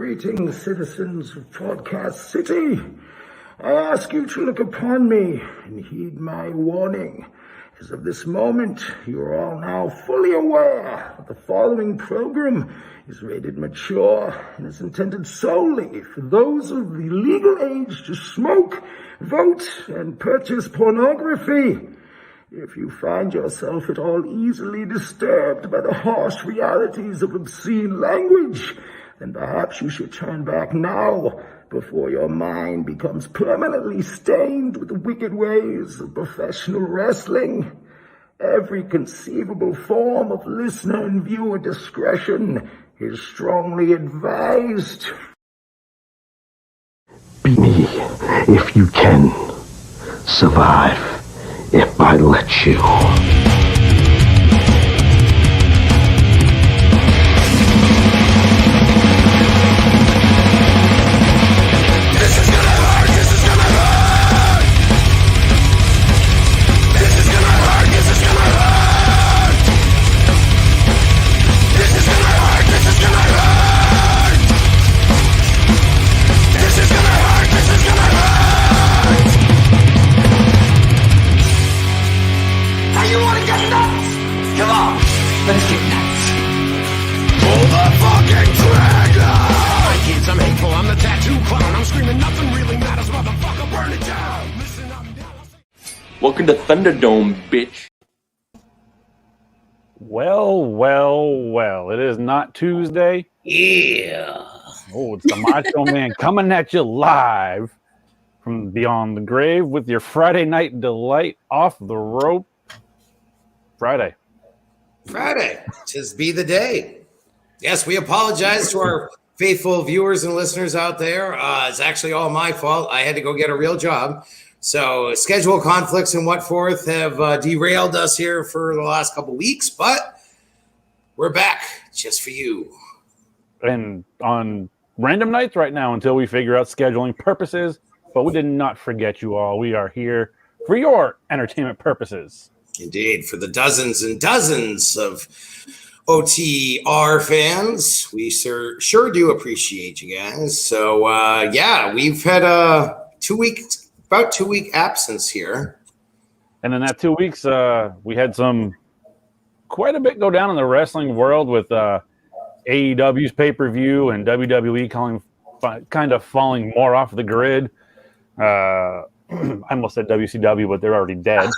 Greetings, citizens of Podcast City. I ask you to look upon me and heed my warning. As of this moment, you are all now fully aware that the following program is rated mature and is intended solely for those of the legal age to smoke, vote, and purchase pornography. If you find yourself at all easily disturbed by the harsh realities of obscene language, then perhaps you should turn back now before your mind becomes permanently stained with the wicked ways of professional wrestling. Every conceivable form of listener and viewer discretion is strongly advised. Be me if you can. Survive if I let you. Let's get nuts. Pull the fucking trigger! My kids, I'm hateful, I'm the tattoo clown. I'm screaming nothing really matters, motherfucker, burn it down. Listen up now. Welcome to Thunderdome, bitch. Well. It is not Tuesday. Yeah. Oh, it's the Macho Man coming at you live from beyond the grave with your Friday night delight off the rope. Friday. Tis be the day. Yes, we apologize to our faithful viewers and listeners out there. It's actually all my fault. I had to go get a real job. So schedule conflicts and what forth have derailed us here for the last couple weeks, but we're back just for you. And on random nights right now until we figure out scheduling purposes, but we did not forget you all. We are here for your entertainment purposes. Indeed, for the dozens and dozens of OTR fans, we sure do appreciate you guys. So, we've had about 2 week absence here. And in that 2 weeks, we had quite a bit go down in the wrestling world with AEW's pay-per-view and WWE kind of falling more off the grid. I almost said WCW, but they're already dead.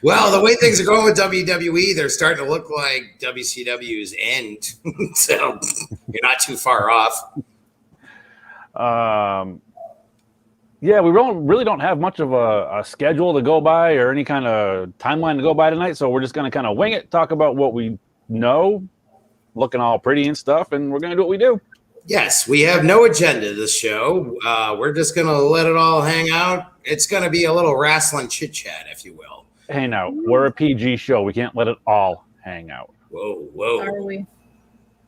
Well, the way things are going with WWE, they're starting to look like WCW's end. So you're not too far off. We really don't have much of a schedule to go by or any kind of timeline to go by tonight. So we're just going to kind of wing it, talk about what we know, looking all pretty and stuff, and we're going to do what we do. Yes, we have no agenda this show. We're just going to let it all hang out. It's going to be a little wrestling chit-chat, if you will. Hey, now, we're a PG show. We can't let it all hang out. Whoa. Are we?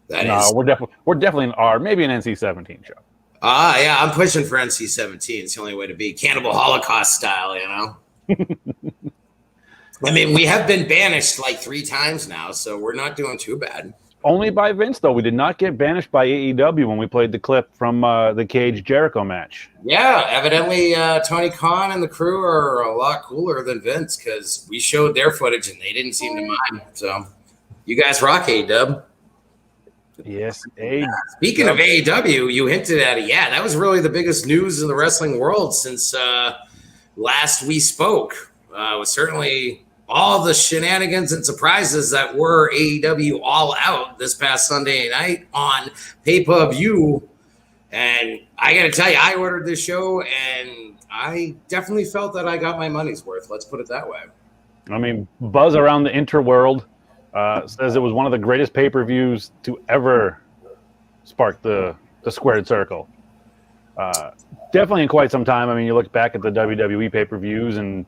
We're definitely an R, maybe an NC-17 show. Yeah, I'm pushing for NC-17. It's the only way to be. Cannibal Holocaust style, you know? I mean, we have been banished like 3 times now, so we're not doing too bad. Only by Vince, though. We did not get banished by AEW when we played the clip from the Cage Jericho match. Yeah, evidently Tony Khan and the crew are a lot cooler than Vince because we showed their footage and they didn't seem to mind. So you guys rock, AEW. Yes. Speaking of AEW, you hinted at it. Yeah, that was really the biggest news in the wrestling world since last we spoke. It was certainly all the shenanigans and surprises that were AEW All Out this past Sunday night on pay-per-view. And I got to tell you, I ordered this show, and I definitely felt that I got my money's worth. Let's put it that way. I mean, buzz around the interworld says it was one of the greatest pay-per-views to ever spark the squared circle. Definitely in quite some time. I mean, you look back at the WWE pay-per-views and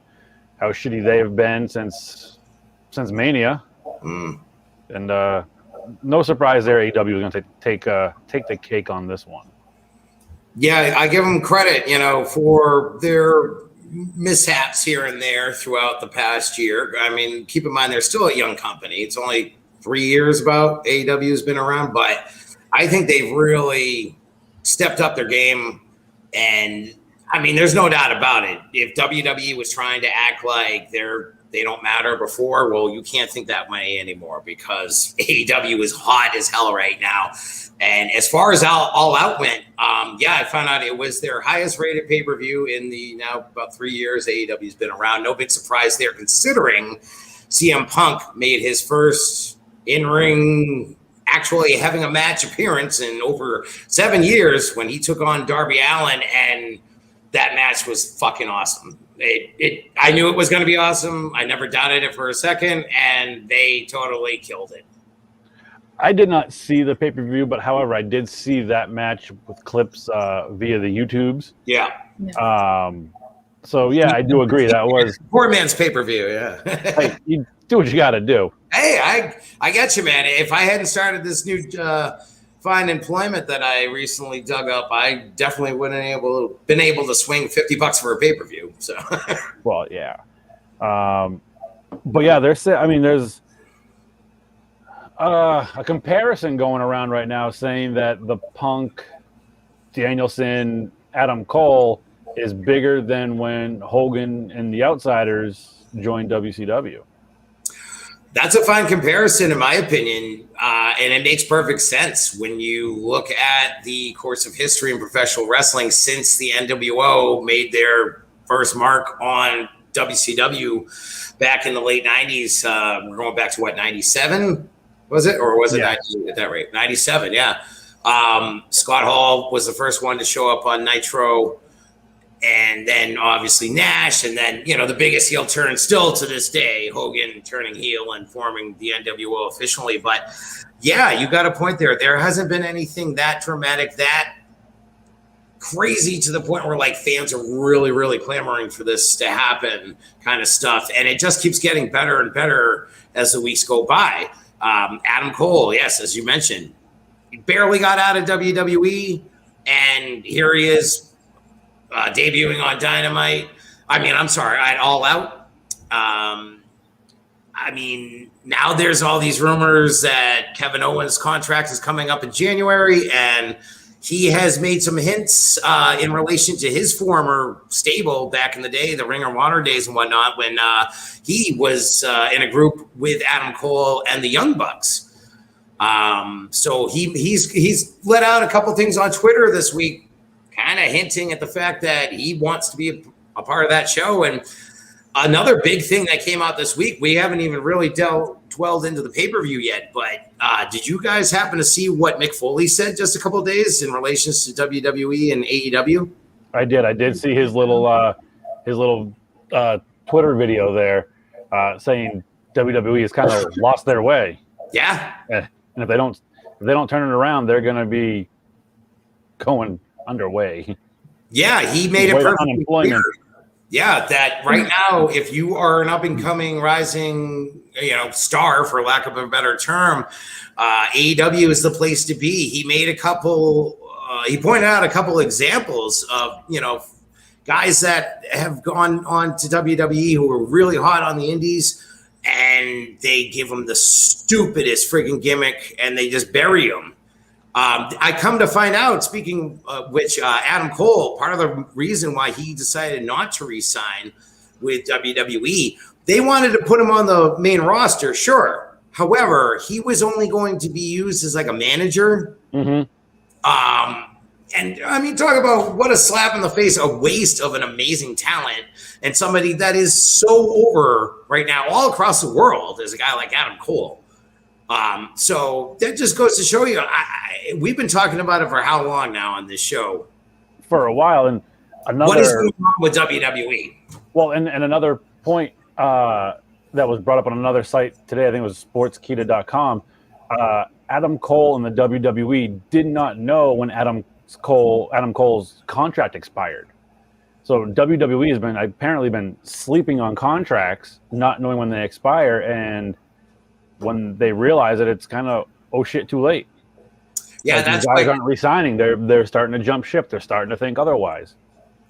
how shitty they have been since Mania. And no surprise there, AEW was going to take the cake on this one. Yeah, I give them credit, for their mishaps here and there throughout the past year. I mean, keep in mind, they're still a young company. It's only 3 years about AEW has been around, but I think they've really stepped up their game. And I mean, there's no doubt about it. If WWE was trying to act like they don't matter before, well, you can't think that way anymore because AEW is hot as hell right now. And as far as All Out went, I found out it was their highest rated pay-per-view in the now about 3 years AEW's been around. No big surprise there, considering CM Punk made his first in-ring, actually having a match appearance in over 7 years when he took on Darby Allin, and that match was fucking awesome. I knew it was going to be awesome. I never doubted it for a second, and they totally killed it. I did not see the pay-per-view, but however, I did see that match with clips via the YouTubes. Yeah. So yeah, I do agree. That was poor man's pay-per-view. Yeah. Hey, you do what you got to do. Hey, I get you, man. If I hadn't started this new fine employment that I recently dug up, I definitely wouldn't been able to swing $50 for a pay-per-view. So. Well, yeah. But yeah, there's a comparison going around right now saying that the Punk, Danielson, Adam Cole is bigger than when Hogan and the Outsiders joined WCW. That's a fine comparison, in my opinion, and it makes perfect sense when you look at the course of history in professional wrestling since the NWO made their first mark on WCW back in the late 90s. We're going back to, 97? Was it? Or was it 98 at that rate? 97, yeah. Scott Hall was the first one to show up on Nitro. And then obviously Nash. And then, the biggest heel turn still to this day, Hogan turning heel and forming the NWO officially. But yeah, you got a point there. There hasn't been anything that dramatic, that crazy to the point where fans are really, really clamoring for this to happen kind of stuff. And it just keeps getting better and better as the weeks go by. Adam Cole, yes, as you mentioned, he barely got out of WWE, and here he is debuting on Dynamite. At All Out. Now there's all these rumors that Kevin Owens' contract is coming up in January, and he has made some hints in relation to his former stable back in the day, the Ring of Honor days and whatnot, when he was in a group with Adam Cole and the Young Bucks. So he's let out a couple things on Twitter this week, kind of hinting at the fact that he wants to be a part of that show. And another big thing that came out this week, we haven't even really dwelled into the pay-per-view yet, but did you guys happen to see what Mick Foley said just a couple of days in relation to WWE and AEW? I did see his little Twitter video there saying WWE has kind of lost their way. Yeah. And if they don't turn it around, they're going to be going underway. Yeah, he made it perfectly clear. Yeah, that right now, if you are an up-and-coming rising, star, for lack of a better term, AEW is the place to be. He made he pointed out a couple examples of, guys that have gone on to WWE who are really hot on the indies, and they give them the stupidest friggin' gimmick, and they just bury them. I come to find out, speaking of which, Adam Cole, part of the reason why he decided not to re-sign with WWE, they wanted to put him on the main roster, sure. However, he was only going to be used as a manager. Mm-hmm. Talk about what a slap in the face, a waste of an amazing talent, and somebody that is so over right now all across the world as a guy like Adam Cole. So that just goes to show you, we've been talking about it for how long now on this show? For a while. And what is going on with WWE? Well, and another point that was brought up on another site today, I think it was sportskita.com. Adam Cole and the WWE did not know when Adam Cole's contract expired. So WWE has apparently been sleeping on contracts, not knowing when they expire, and when they realize it, it's kind of, oh shit, too late. Yeah, that's guys aren't re-signing. They're starting to jump ship. They're starting to think otherwise.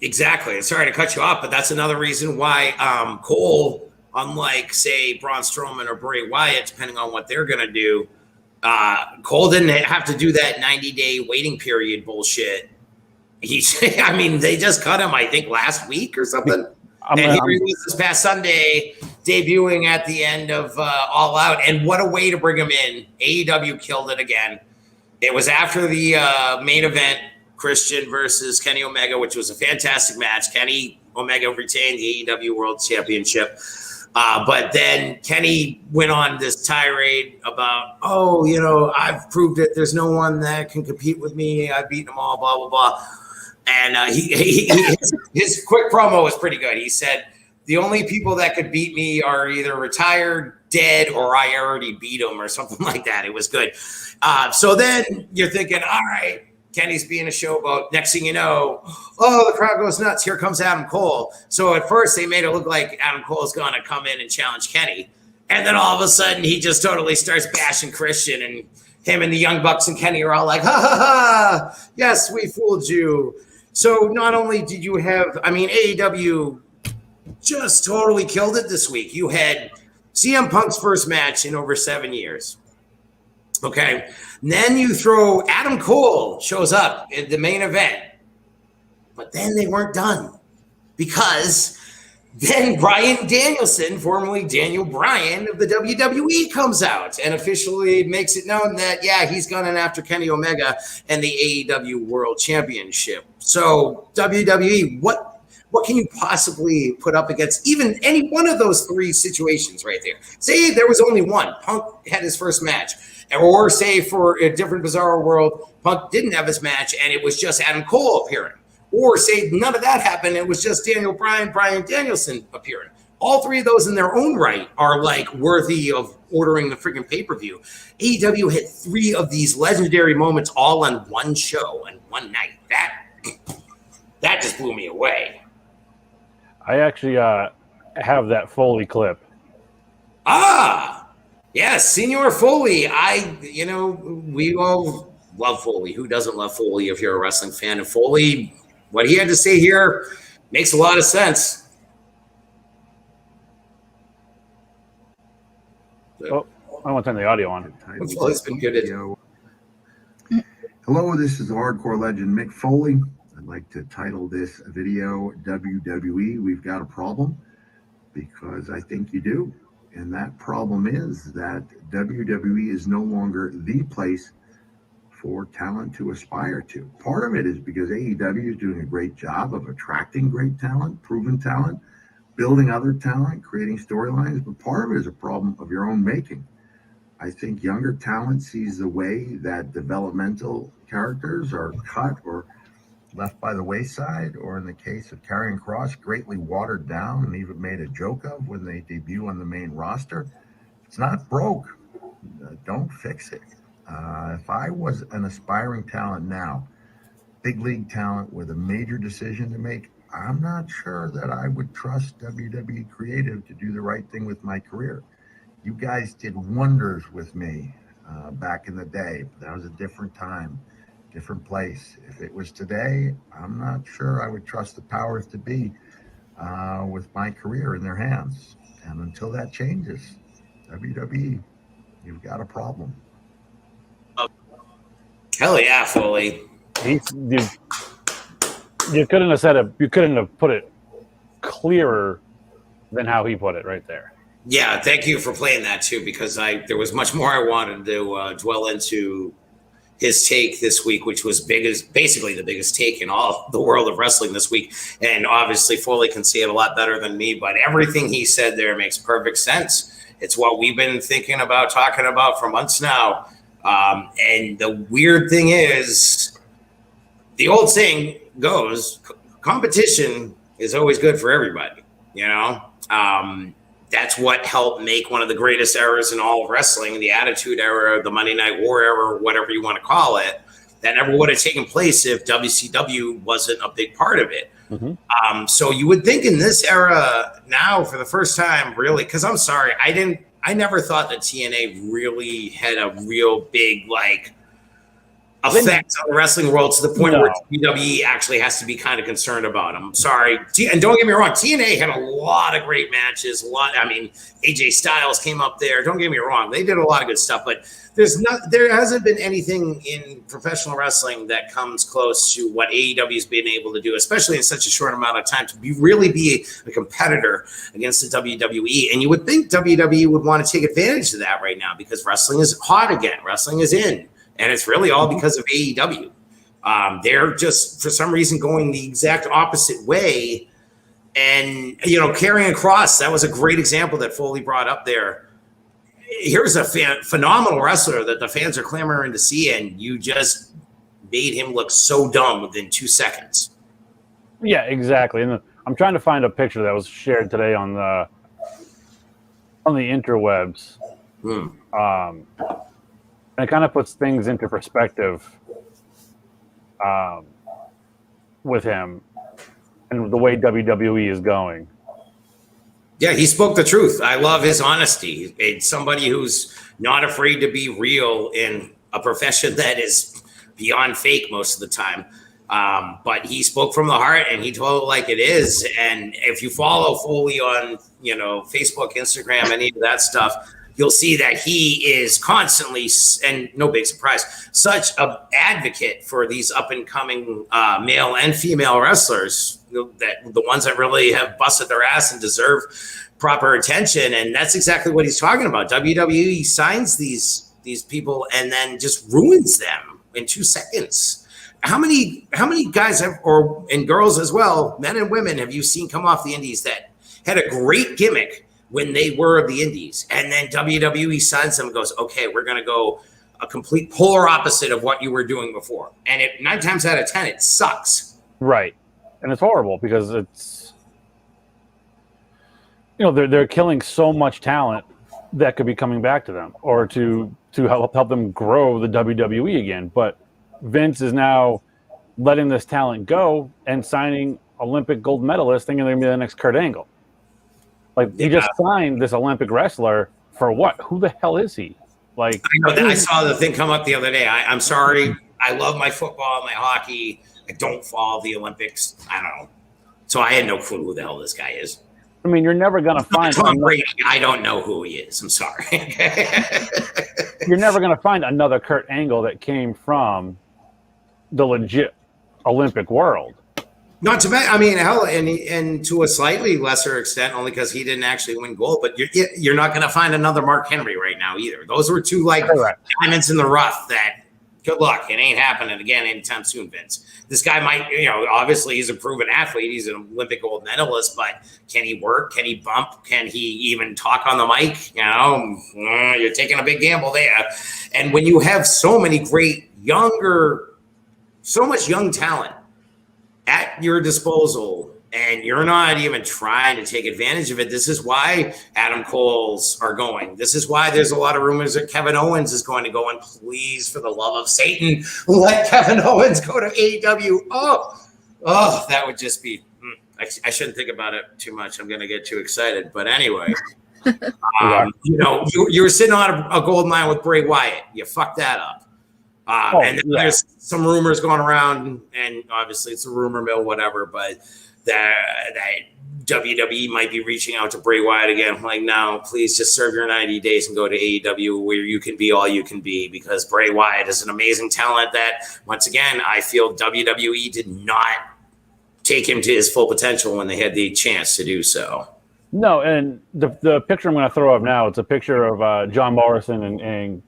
Exactly. Sorry to cut you off, but that's another reason why Cole, unlike say Braun Strowman or Bray Wyatt, depending on what they're going to do, Cole didn't have to do that 90-day waiting period bullshit. I mean, they just cut him, I think, last week or something. And here he was this past Sunday, debuting at the end of All Out. And what a way to bring him in. AEW killed it again. It was after the main event, Christian versus Kenny Omega, which was a fantastic match. Kenny Omega retained the AEW World Championship. But then Kenny went on this tirade about, I've proved it. There's no one that can compete with me. I've beaten them all, blah, blah, blah. And his quick promo was pretty good. He said, the only people that could beat me are either retired, dead, or I already beat them or something like that. It was good. So then you're thinking, all right, Kenny's being a showboat. Next thing you know, the crowd goes nuts. Here comes Adam Cole. So at first they made it look like Adam Cole's going to come in and challenge Kenny. And then all of a sudden he just totally starts bashing Christian, and him and the Young Bucks and Kenny are all like, ha, ha, ha. Yes, we fooled you. So not only did you have, AEW just totally killed it this week. You had CM Punk's first match in over 7 years. Okay. And then you throw Adam Cole shows up in the main event. But then they weren't done, because then Bryan Danielson, formerly Daniel Bryan of the WWE, comes out and officially makes it known that, he's gunning after Kenny Omega and the AEW World Championship. So WWE, what can you possibly put up against even any one of those three situations right there? Say there was only one. Punk had his first match. Or say for a different bizarre world, Punk didn't have his match and it was just Adam Cole appearing. Or say none of that happened, it was just Daniel Bryan Danielson appearing. All three of those in their own right are like worthy of ordering the freaking pay-per-view. AEW had three of these legendary moments all on one show and one night. That just blew me away. I actually have that Foley clip. Yes, Senior Foley. We all love Foley. Who doesn't love Foley if you're a wrestling fan? And Foley, what he had to say here makes a lot of sense. Oh, I want to turn the audio on. Foley's been good at Hello, this is the hardcore legend Mick Foley. I'd like to title this video WWE, We've Got a Problem, because I think you do. And that problem is that WWE is no longer the place for talent to aspire to. Part of it is because AEW is doing a great job of attracting great talent, proven talent, building other talent, creating storylines, but part of it is a problem of your own making. I think younger talent sees the way that developmental characters are cut or left by the wayside, or in the case of Karrion Kross, greatly watered down and even made a joke of when they debut on the main roster. It's not broke. Don't fix it. If I was an aspiring talent now, big league talent with a major decision to make, I'm not sure that I would trust WWE Creative to do the right thing with my career. You guys did wonders with me back in the day. That was a different time, different place. If it was today, I'm not sure I would trust the powers to be with my career in their hands. And until that changes, WWE, you've got a problem. Hell yeah, Foley. You couldn't have said it. You couldn't have put it clearer than how he put it right there. Yeah, thank you for playing that too, because there was much more I wanted to dwell into his take this week, which was basically the biggest take in all the world of wrestling this week. And obviously Foley can see it a lot better than me, but everything he said there makes perfect sense. It's what we've been thinking about, talking about for months now. And the weird thing is, the old saying goes, competition is always good for everybody, you know? That's what helped make one of the greatest eras in all of wrestling, the Attitude Era, the Monday Night War era, whatever you want to call it. That never would have taken place if WCW wasn't a big part of it. Mm-hmm. So you would think in this era now, for the first time, really, because I'm sorry, I never thought that TNA really had a real big, like, effect on the wrestling world to the point where WWE actually has to be kind of concerned about him. Sorry. And don't get me wrong, TNA had a lot of great matches. AJ Styles came up there. Don't get me wrong. They did a lot of good stuff, but there hasn't been anything in professional wrestling that comes close to what AEW's been able to do, especially in such a short amount of time, to really be a competitor against the WWE. And you would think WWE would want to take advantage of that right now because wrestling is hot again. Wrestling is in. And it's really all because of AEW. They're just, for some reason, going the exact opposite way. And, carrying across, that was a great example that Foley brought up there. Here's a phenomenal wrestler that the fans are clamoring to see, and you just made him look so dumb within 2 seconds. Yeah, exactly. And I'm trying to find a picture that was shared today on the interwebs. And it kind of puts things into perspective with him and the way WWE is going. Yeah, he spoke the truth. I love his honesty. It's somebody who's not afraid to be real in a profession that is beyond fake most of the time. But he spoke from the heart and he told it like it is. And if you follow Foley on, Facebook, Instagram, any of that stuff, you'll see that he is constantly, and no big surprise, such an advocate for these up-and-coming male and female wrestlers, that the ones that really have busted their ass and deserve proper attention. And that's exactly what he's talking about. WWE signs these people and then just ruins them in 2 seconds. How many guys and girls as well, men and women, have you seen come off the indies that had a great gimmick when they were the indies, and then WWE signs them and goes, okay, we're going to go a complete polar opposite of what you were doing before. And 9 times out of 10, it sucks. Right. And it's horrible because it's, they're killing so much talent that could be coming back to them or to help them grow the WWE again. But Vince is now letting this talent go and signing Olympic gold medalists thinking they're going to be the next Kurt Angle. He just signed this Olympic wrestler for what? Who the hell is he? I know that I saw the thing come up the other day. I'm sorry. I love my football, my hockey. I don't follow the Olympics. I don't know. So I had no clue who the hell this guy is. I mean, you're never going to find Tom Brady. I don't know who he is. I'm sorry. You're never going to find another Kurt Angle that came from the legit Olympic world. Not to mention, I mean, hell, and to a slightly lesser extent, only because he didn't actually win gold. But you're not going to find another Mark Henry right now either. Those were two diamonds in the rough. That good luck. It ain't happening again anytime soon, Vince. This guy might, obviously he's a proven athlete. He's an Olympic gold medalist, but can he work? Can he bump? Can he even talk on the mic? You're taking a big gamble there. And when you have so many great so much young talent at your disposal, and you're not even trying to take advantage of it. This is why Adam Cole's are going. This is why there's a lot of rumors that Kevin Owens is going to go. And please, for the love of Satan, let Kevin Owens go to AEW. Oh, that would just be. I shouldn't think about it too much. I'm going to get too excited. But anyway, you were sitting on a gold mine with Bray Wyatt. You fucked that up. There's some rumors going around, and obviously it's a rumor mill, whatever, but that WWE might be reaching out to Bray Wyatt again. I'm like, no, please just serve your 90 days and go to AEW where you can be all you can be, because Bray Wyatt is an amazing talent that, once again, I feel WWE did not take him to his full potential when they had the chance to do so. No, and the picture I'm going to throw up now, it's a picture of John Morrison and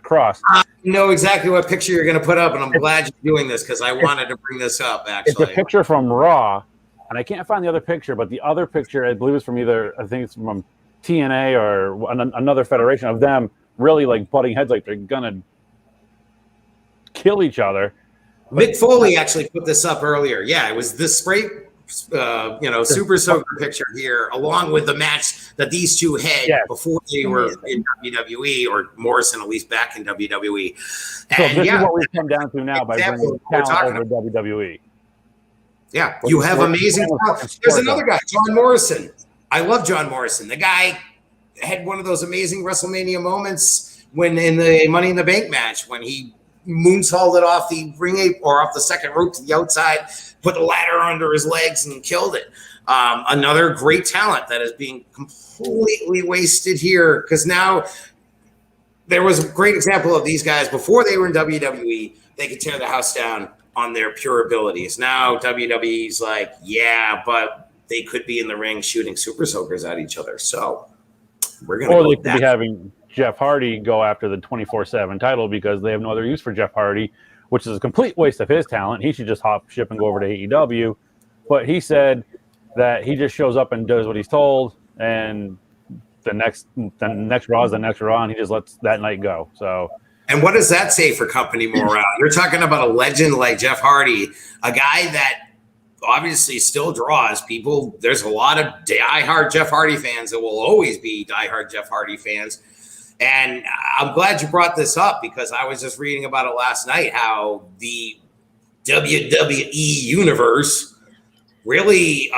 Cross. I know exactly what picture you're going to put up, and I'm glad you're doing this because I wanted to bring this up, actually. It's a picture from Raw, and I can't find the other picture, but the other picture, I believe, is from I think it's from TNA or another federation of them really butting heads like they're going to kill each other. Mick Foley actually put this up earlier. Yeah, it was this spray Super Soaker picture here, along with the match that these two had before they were in WWE, or Morrison at least back in WWE. And so this is what we've come down to now by bringing talent over WWE. Yeah, you have amazing talent. There's another guy, John Morrison. I love John Morrison. The guy had one of those amazing WrestleMania moments when in the Money in the Bank match when he moonsaulted off the ring apron or off the second rope to the outside, put the ladder under his legs and killed it. Another great talent that is being completely wasted here, because now there was a great example of these guys before they were in WWE. They could tear the house down on their pure abilities. Now WWE's like, yeah, but they could be in the ring shooting super soakers at each other. So we're going to. Or they could be having Jeff Hardy go after the 24/7 title because they have no other use for Jeff Hardy, which is a complete waste of his talent. He should just hop ship and go over to AEW. But he said that he just shows up and does what he's told, and the next Raw is the next Raw, and he just lets that night go. So. And what does that say for company morale? You're talking about a legend like Jeff Hardy, a guy that obviously still draws people. There's a lot of diehard Jeff Hardy fans that will always be diehard Jeff Hardy fans. And I'm glad you brought this up, because I was just reading about it last night, how the WWE universe really,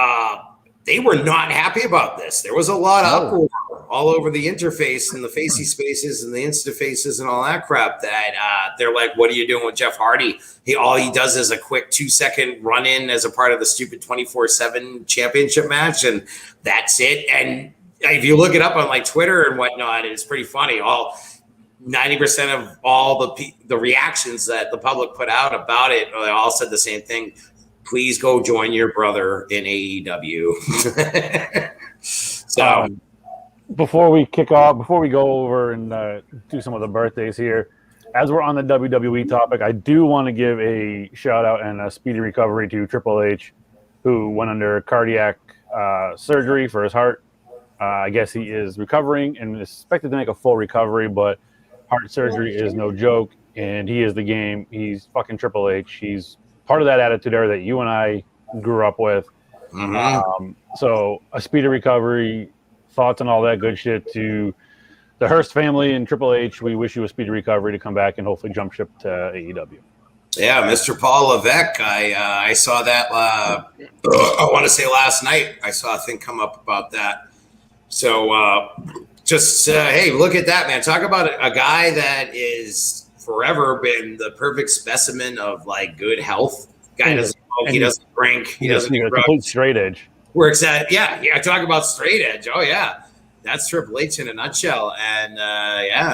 they were not happy about this. There was a lot of uproar all over the interface and the facey spaces and the Insta faces and all that crap that they're like, what are you doing with Jeff Hardy? All he does is a quick 2-second run in as a part of the stupid 24/7 championship match. And that's it. And if you look it up on like Twitter and whatnot, it's pretty funny. 90% of all the reactions that the public put out about it, they all said the same thing. Please go join your brother in AEW. So before we kick off, before we go over and do some of the birthdays here, as we're on the WWE topic, I do want to give a shout out and a speedy recovery to Triple H, who went under cardiac surgery for his heart. I guess he is recovering and is expected to make a full recovery, but heart surgery is no joke, and he is the game. He's fucking Triple H. He's part of that attitude era that you and I grew up with. Mm-hmm. So a speedy recovery, thoughts and all that good shit to the Hearst family and Triple H. We wish you a speedy recovery to come back and hopefully jump ship to AEW. Yeah, Mr. Paul Levesque. I saw that, I want to say last night, I saw a thing come up about that. So hey, look at that, man. Talk about a guy that is forever been the perfect specimen of like good health. Guy doesn't smoke, he doesn't drink, he doesn't do drugs. Straight edge. Works at, yeah, talk about straight edge. Oh, yeah. That's Triple H in a nutshell. And,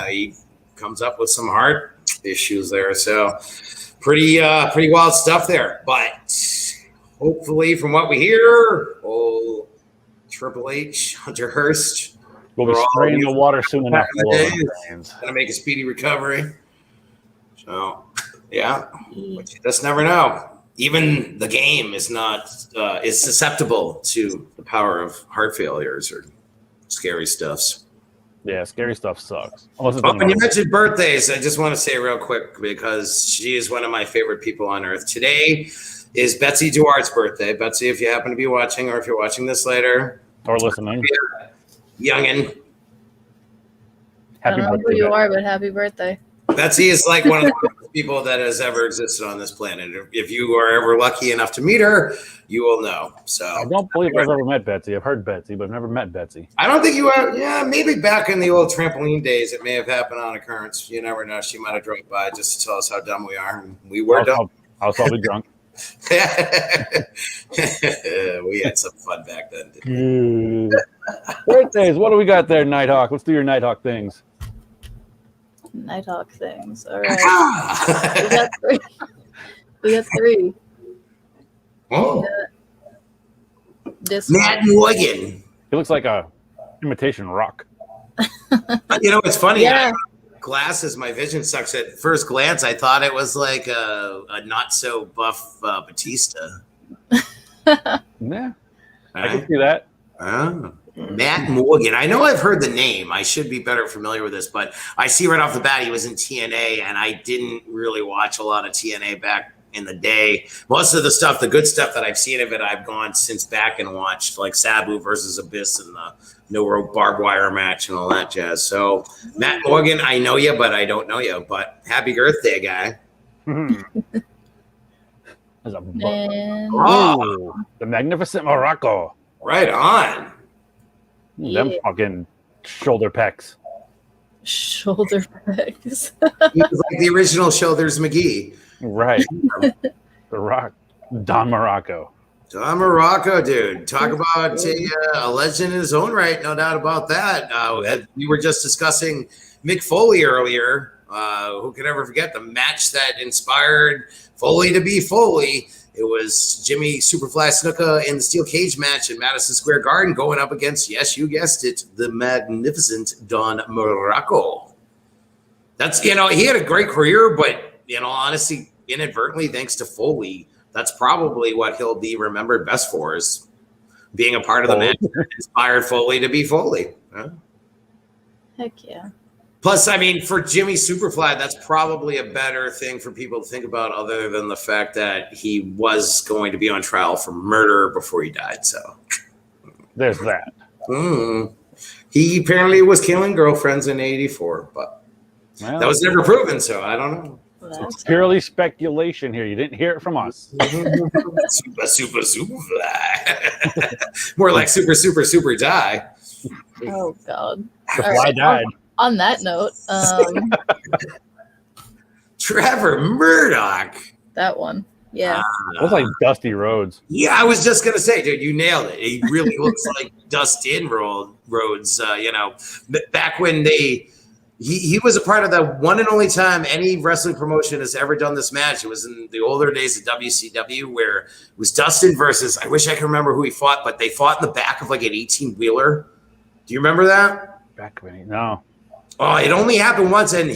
he comes up with some heart issues there. So pretty wild stuff there. But hopefully, from what we hear, Triple H, Hunter Hearst, we'll be spraying the water soon enough. Going to make a speedy recovery. So, yeah, but you just never know. Even the game is not is susceptible to the power of heart failures or scary stuffs. Yeah, scary stuff sucks. When you mentioned birthdays, I just want to say real quick, because she is one of my favorite people on earth. Today is Betsy Duarte's birthday. Betsy, if you happen to be watching, or if you're watching this later or listening, youngin'. I don't know who you are, but happy birthday. Betsy is like one of the people that has ever existed on this planet. If you are ever lucky enough to meet her, you will know. So I don't believe I've ever met Betsy. I've heard Betsy, but I've never met Betsy. I don't think you have. Yeah, maybe back in the old trampoline days, it may have happened on occurrence. You never know. She might have dropped by just to tell us how dumb we are. And we were dumb. I was probably drunk. We had some fun back then. Didn't we? Birthdays. What do we got there, Nighthawk? Let's do your Nighthawk things. Nighthawk things. All right. We got three. Oh. This Matt Morgan. He looks like a imitation rock. You know, it's funny. Yeah. Glasses, my vision sucks. At first glance, I thought it was like a not so buff Batista. Yeah, I can see that. Matt Morgan. I know I've heard the name. I should be better familiar with this, but I see right off the bat he was in TNA, and I didn't really watch a lot of TNA back in the day. Most of the stuff, the good stuff that I've seen of it, I've gone since back and watched, like Sabu versus Abyss and the no rope barbed wire match and all that jazz. So Matt Morgan, I know you, but I don't know you. But happy birthday, guy. There's a the Magnificent Morocco. Right on. Them fucking shoulder pecs. Shoulder pegs. He was like the original Shoulders McGee. Right. The Rock. Don Morocco. Don Morocco, dude. Talk about a legend in his own right, no doubt about that. We were just discussing Mick Foley earlier. Who could ever forget the match that inspired Foley to be Foley? It was Jimmy Superfly Snuka in the steel cage match in Madison Square Garden going up against, yes, you guessed it, the magnificent Don Morocco. That's, he had a great career, but in all honesty, inadvertently, thanks to Foley, that's probably what he'll be remembered best for, is being a part of the match that inspired Foley to be Foley. Huh? Heck yeah. Plus, I mean, for Jimmy Superfly, that's probably a better thing for people to think about, other than the fact that he was going to be on trial for murder before he died. So there's that. He apparently was killing girlfriends in '84, but that was never proven. So I don't know. It's purely speculation here. You didn't hear it from us. Super more like super die. Oh God. The fly died. On that note, Trevor Murdoch. That one. Yeah. It was like Dusty Rhodes. Yeah, I was just gonna say, dude, you nailed it. He really looks like Dustin Rhodes. Back when he was a part of the one and only time any wrestling promotion has ever done this match. It was in the older days of WCW, where it was Dustin versus, I wish I could remember who he fought, but they fought in the back of like an 18-wheeler. Do you remember that? Back when no. Oh, it only happened once, and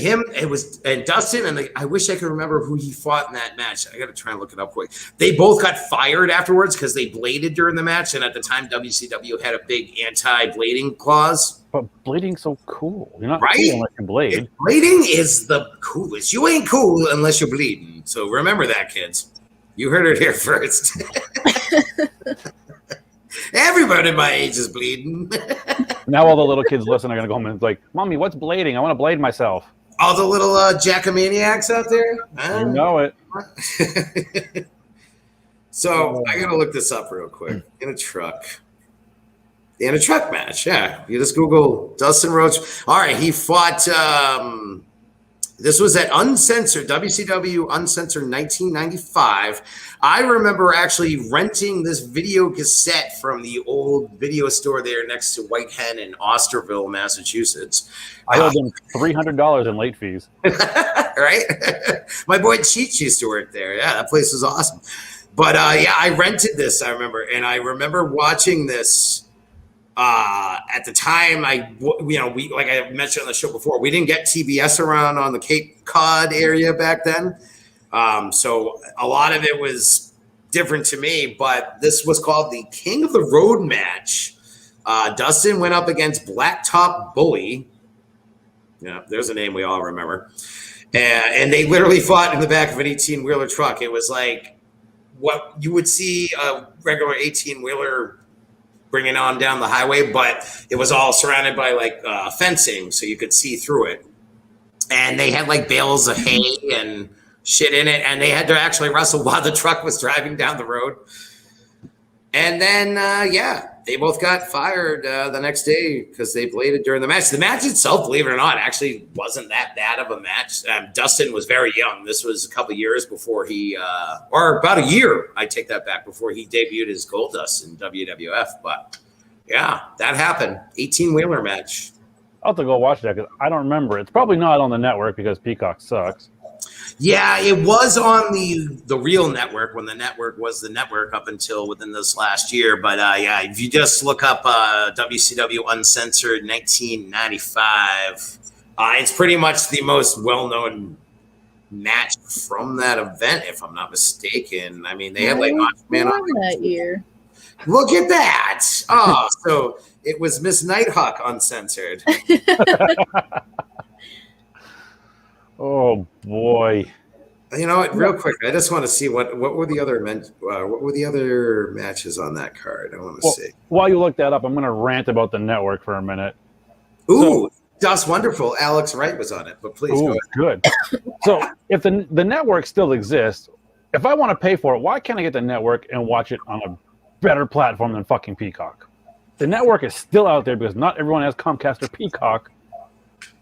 Dustin, and I wish I could remember who he fought in that match. I got to try and look it up quick. They both got fired afterwards because they bladed during the match, and at the time, WCW had a big anti-blading clause. But blading's so cool. You're not right? cool unless you blade. Blading is the coolest. You ain't cool unless you're bleeding. So remember that, kids. You heard it here first. Everybody my age is bleeding. Now all the little kids listening are going to go home and like, Mommy, what's blading? I want to blade myself. All the little jackamaniacs out there. You know it. So I got to look this up real quick. In a truck match. Yeah. You just Google Dustin Rhodes. All right. He fought. This was at Uncensored, WCW Uncensored 1995. I remember actually renting this video cassette from the old video store there next to White Hen in Osterville, Massachusetts. I owed them $300 in late fees. Right? My boy Cheech used to work there. Yeah, that place was awesome. But yeah, I rented this, I remember. And I remember watching this. At the time, we like I mentioned on the show before, we didn't get TBS around on the Cape Cod area back then. So a lot of it was different to me, but this was called the King of the Road match. Dustin went up against Blacktop Bully. Yeah, there's a name we all remember. And they literally fought in the back of an 18-wheeler truck. It was like what you would see a regular 18-wheeler bringing on down the highway, but it was all surrounded by like fencing, so you could see through it. And they had like bales of hay and shit in it, and they had to actually wrestle while the truck was driving down the road. And then, they both got fired the next day because they bladed during the match. The match itself, believe it or not, actually wasn't that bad of a match. Dustin was very young. This was a couple years before or about a year, I take that back, before he debuted as Goldust in WWF. But yeah, that happened. 18-wheeler match. I'll have to go watch that because I don't remember. It's probably not on the network because Peacock sucks. Yeah, it was on the real network when the network was the network up until within this last year. But yeah, if you just look up WCW Uncensored 1995, it's pretty much the most well-known match from that event, if I'm not mistaken. I mean, they had like Man on that year. Look at that! Oh, so it was Miss Nighthawk Uncensored. Oh boy! You know what? Real quick, I just want to see what were the other matches on that card. I want to see. While you look that up, I'm going to rant about the network for a minute. Ooh, that's wonderful. Alex Wright was on it, but please go ahead. Good. So if the network still exists, if I want to pay for it, why can't I get the network and watch it on a better platform than fucking Peacock? The network is still out there because not everyone has Comcast or Peacock.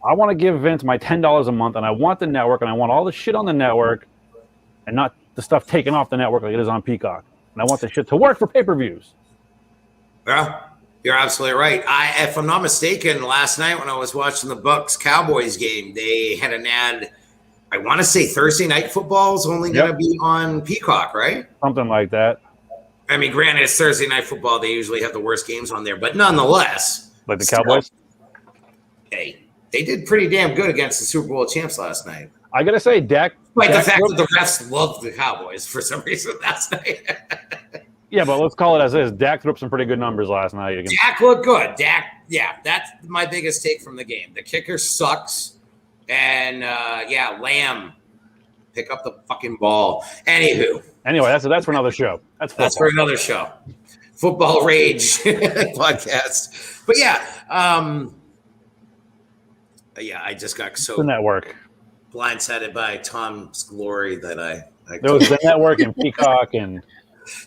I want to give Vince my $10 a month, and I want the network, and I want all the shit on the network, and not the stuff taken off the network like it is on Peacock. And I want the shit to work for pay-per-views. Yeah, you're absolutely right. If I'm not mistaken, last night when I was watching the Bucks-Cowboys game, they had an ad. I want to say Thursday Night Football is only going to be on Peacock, right? Something like that. I mean, granted, it's Thursday Night Football. They usually have the worst games on there, but nonetheless. Like the Cowboys? Hey, they did pretty damn good against the Super Bowl champs last night. I got to say, Dak. Like the fact that the refs loved the Cowboys for some reason last night. Yeah, but let's call it as is. Dak threw up some pretty good numbers last night. Dak looked good. That's my biggest take from the game. The kicker sucks. And, Lamb, pick up the fucking ball. Anyway, that's for another show. That's for another show. Football Rage podcast. But I just got so the network blindsided by Tom's glory that I there was the network and Peacock and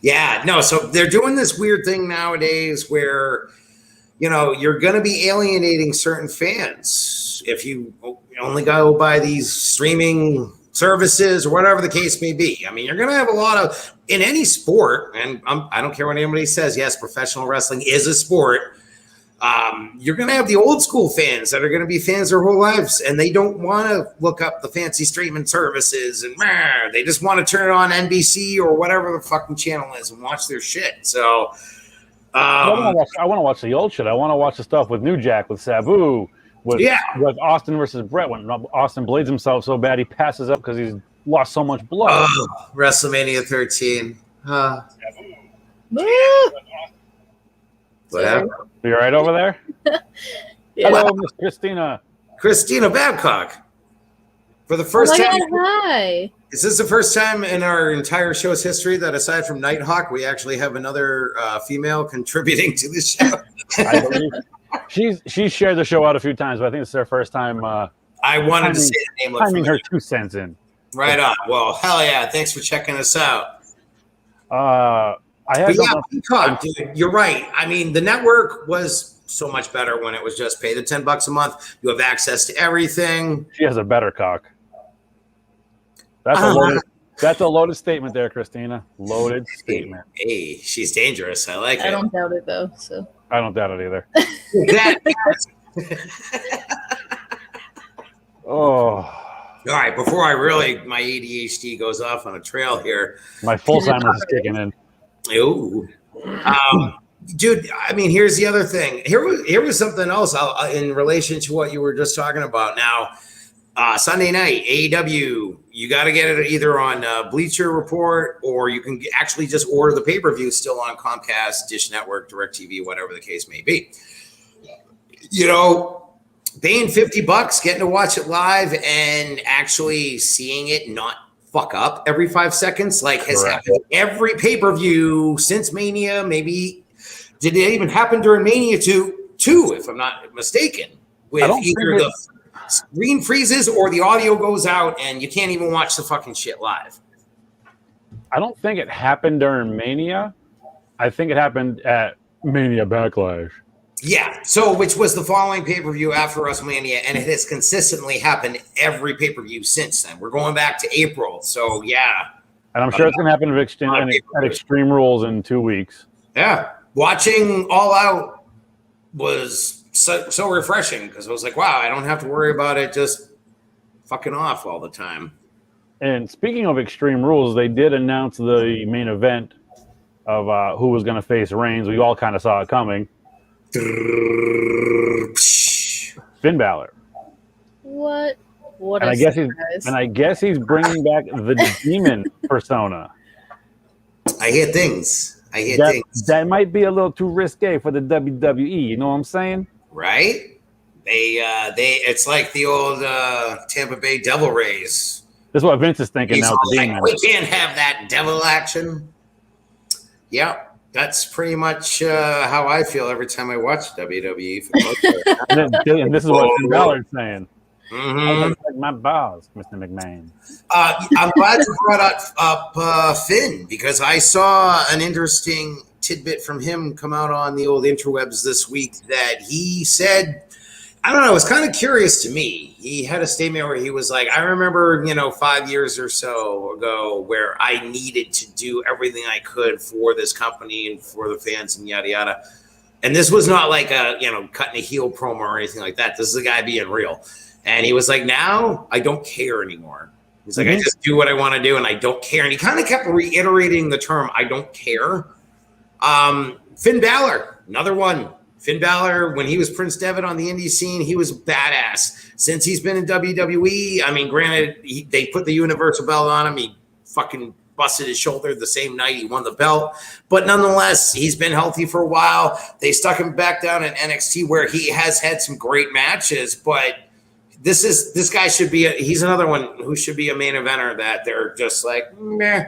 so they're doing this weird thing nowadays where you're going to be alienating certain fans if you only go by these streaming services or whatever the case may be. I mean, you're going to have a lot of in any sport, and I don't care what anybody says. Yes, professional wrestling is a sport. You're going to have the old school fans that are going to be fans their whole lives, and they don't want to look up the fancy streaming services, and they just want to turn it on NBC or whatever the fucking channel is and watch their shit. So I want to watch the old shit. I want to watch the stuff with New Jack, with Sabu, with Austin versus Brett, when Austin blades himself so bad he passes up because he's lost so much blood. WrestleMania 13. Whatever. You all right over there? Hello, Miss Christina. Christina Babcock. For the first time. Hi. Is this the first time in our entire show's history that aside from Nighthawk, we actually have another female contributing to the show? I believe she's shared the show out a few times, but I think it's their first time. I wanted to say the name. Timing her 2 cents in. Right on. Well, hell yeah. Thanks for checking us out. Peacock, dude, you're right. I mean, the network was so much better when it was just pay the $10 a month. You have access to everything. She has a better cock. That's a loaded statement there, Christina. Loaded statement. Hey, she's dangerous. I like it. I don't doubt it though. So I don't doubt it either. All right. Before my ADHD goes off on a trail here. My Full-Timers is kicking in. Ooh. Dude, I mean, here's the other thing. Here was something else in relation to what you were just talking about. Now, Sunday night, AEW, you got to get it either on Bleacher Report or you can actually just order the pay-per-view still on Comcast, Dish Network, DirecTV, whatever the case may be. Paying $50, getting to watch it live and actually seeing it not fuck up every 5 seconds, like has happened every pay-per-view since Mania. Maybe did it even happen during Mania 2, if I'm not mistaken, with either the screen freezes or the audio goes out and you can't even watch the fucking shit live. I don't think it happened during Mania. I think it happened at Mania Backlash. Yeah, so which was the following pay-per-view after WrestleMania, and it has consistently happened every pay-per-view since then. We're going back to April, so yeah. And I'm sure it's going to happen at Extreme Rules in 2 weeks. Yeah, watching All Out was so refreshing because I was like, wow, I don't have to worry about it just fucking off all the time. And speaking of Extreme Rules, they did announce the main event of who was going to face Reigns. We all kind of saw it coming. Finn Balor. What? And I guess he's bringing back the demon persona. I hear things. That might be a little too risque for the WWE. You know what I'm saying? Right? It's like the old Tampa Bay Devil Rays. This is what Vince is thinking now. We can't have that devil action. Yeah. That's pretty much how I feel every time I watch WWE. For the most part. And this is what Finn Balor's saying. Mm-hmm. I like my balls, Mr. McMahon. I'm glad you brought up Finn because I saw an interesting tidbit from him come out on the old interwebs this week that he said I don't know. It was kind of curious to me. He had a statement where he was like, I remember, 5 years or so ago where I needed to do everything I could for this company and for the fans and yada, yada. And this was not like a, cutting a heel promo or anything like that. This is a guy being real. And he was like, now I don't care anymore. He's like, I just do what I want to do and I don't care. And he kind of kept reiterating the term, I don't care. Finn Balor, another one. Finn Balor, when he was Prince Devitt on the indie scene, he was badass. Since he's been in WWE, I mean, granted, they put the Universal belt on him. He fucking busted his shoulder the same night he won the belt. But nonetheless, he's been healthy for a while. They stuck him back down in NXT where he has had some great matches. But this guy should be he's another one who should be a main eventer that they're just like, meh.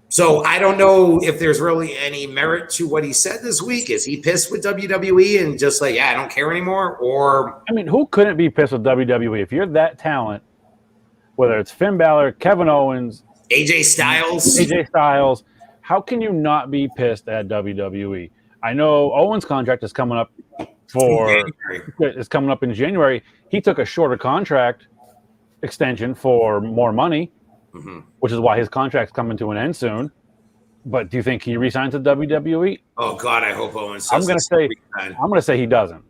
So I don't know if there's really any merit to what he said this week. Is he pissed with WWE and just like, yeah, I don't care anymore? Or I mean, who couldn't be pissed with WWE? If you're that talent, whether it's Finn Balor, Kevin Owens, AJ Styles, how can you not be pissed at WWE? I know Owens' contract is coming up in January. He took a shorter contract extension for more money. Which is why his contract's coming to an end soon. But do you think he resigns to WWE? Oh God, I hope Owens. I'm going to say he doesn't.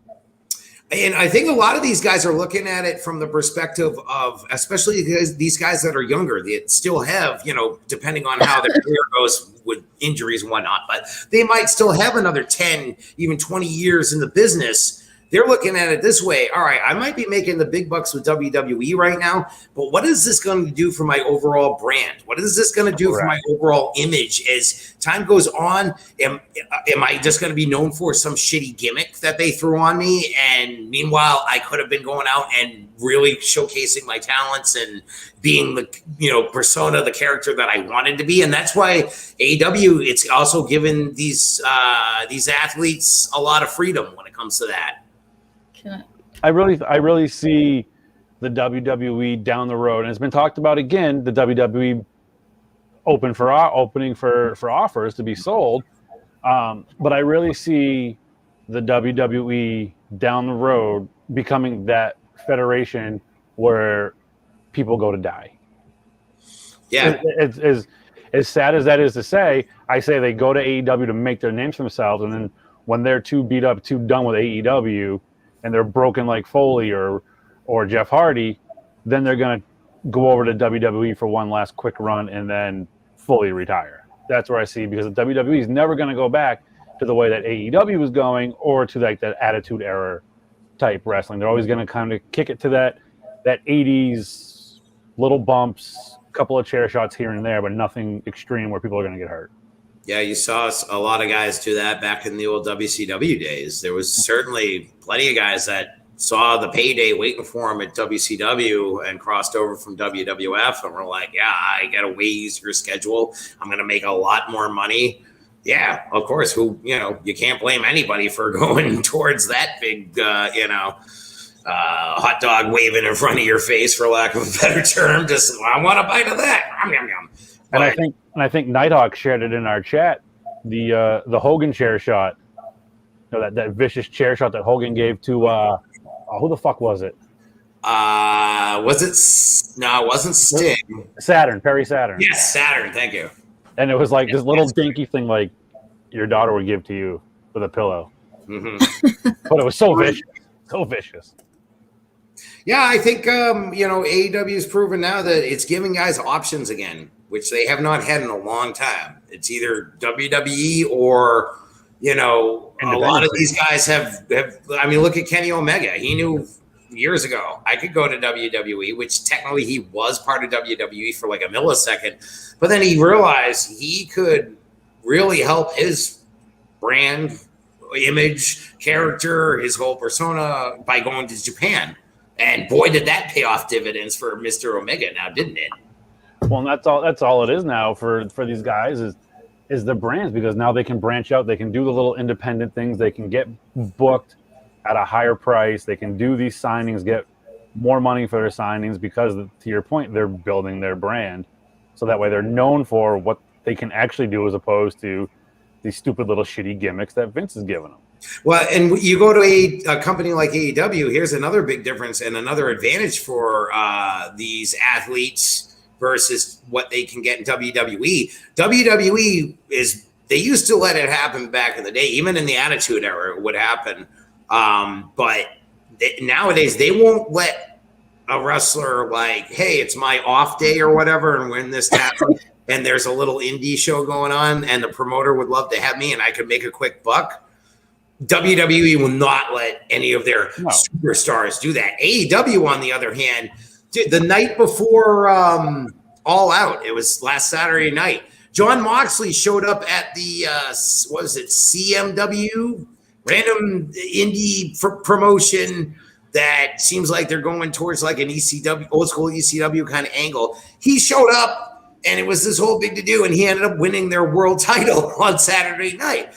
And I think a lot of these guys are looking at it from the perspective of, especially these guys that are younger, that still have, depending on how their career goes with injuries and whatnot, but they might still have another 10, even 20 years in the business. They're looking at it this way. All right, I might be making the big bucks with WWE right now, but what is this going to do for my overall brand? What is this going to do for my overall image as time goes on? Am I just going to be known for some shitty gimmick that they threw on me? And meanwhile, I could have been going out and really showcasing my talents and being the persona, the character that I wanted to be. And that's why AEW, it's also given these athletes a lot of freedom when it comes to that. I really see the WWE down the road, and it's been talked about again. The WWE opening for offers to be sold, but I really see the WWE down the road becoming that federation where people go to die. Yeah, it's as sad as that is to say. I say they go to AEW to make their names for themselves, and then when they're too beat up, too done with AEW, and they're broken like Foley or Jeff Hardy, then they're going to go over to WWE for one last quick run and then fully retire. That's where I see, because the WWE is never going to go back to the way that AEW was going or to like that Attitude Era type wrestling. They're always going to kind of kick it to that 80s little bumps, couple of chair shots here and there, but nothing extreme where people are going to get hurt. Yeah, you saw a lot of guys do that back in the old WCW days. There was certainly plenty of guys that saw the payday waiting for them at WCW and crossed over from WWF and were like, yeah, I got a way easier schedule. I'm going to make a lot more money. Yeah, of course. You can't blame anybody for going towards that big, hot dog waving in front of your face, for lack of a better term. Just, I want a bite of that. Yum, yum. And I think Nighthawk shared it in our chat. The Hogan chair shot, that vicious chair shot that Hogan gave to who the fuck was it? Was it? No, it wasn't Sting. Saturn, Perry Saturn. Yes, Saturn. Thank you. And it was like this little dinky thing, like your daughter would give to you with a pillow. Mm-hmm. But it was so vicious. Yeah, I think AEW has proven now that it's giving guys options again, which they have not had in a long time. It's either WWE or, a lot of these guys have. I mean, look at Kenny Omega. He knew years ago I could go to WWE, which technically he was part of WWE for like a millisecond, but then he realized he could really help his brand, image, character, his whole persona by going to Japan. And boy, did that pay off dividends for Mr. Omega now, didn't it? Well, and that's all it is now for these guys is the brands, because now they can branch out. They can do the little independent things. They can get booked at a higher price. They can do these signings, get more money for their signings, because to your point, they're building their brand. So that way they're known for what they can actually do, as opposed to these stupid little shitty gimmicks that Vince is giving them. Well, and you go to a company like AEW, here's another big difference and another advantage for these athletes versus what they can get in WWE. WWE they used to let it happen back in the day, even in the Attitude Era, it would happen. But nowadays, they won't let a wrestler like, hey, it's my off day or whatever, and when this happens, and there's a little indie show going on, and the promoter would love to have me, and I could make a quick buck. WWE will not let any of their superstars do that. AEW, on the other hand, dude, the night before All Out, it was last Saturday night, John Moxley showed up at the, what was it, CMW? Random indie promotion that seems like they're going towards like an ECW, old school ECW kind of angle. He showed up, and it was this whole big to do, and he ended up winning their world title on Saturday night.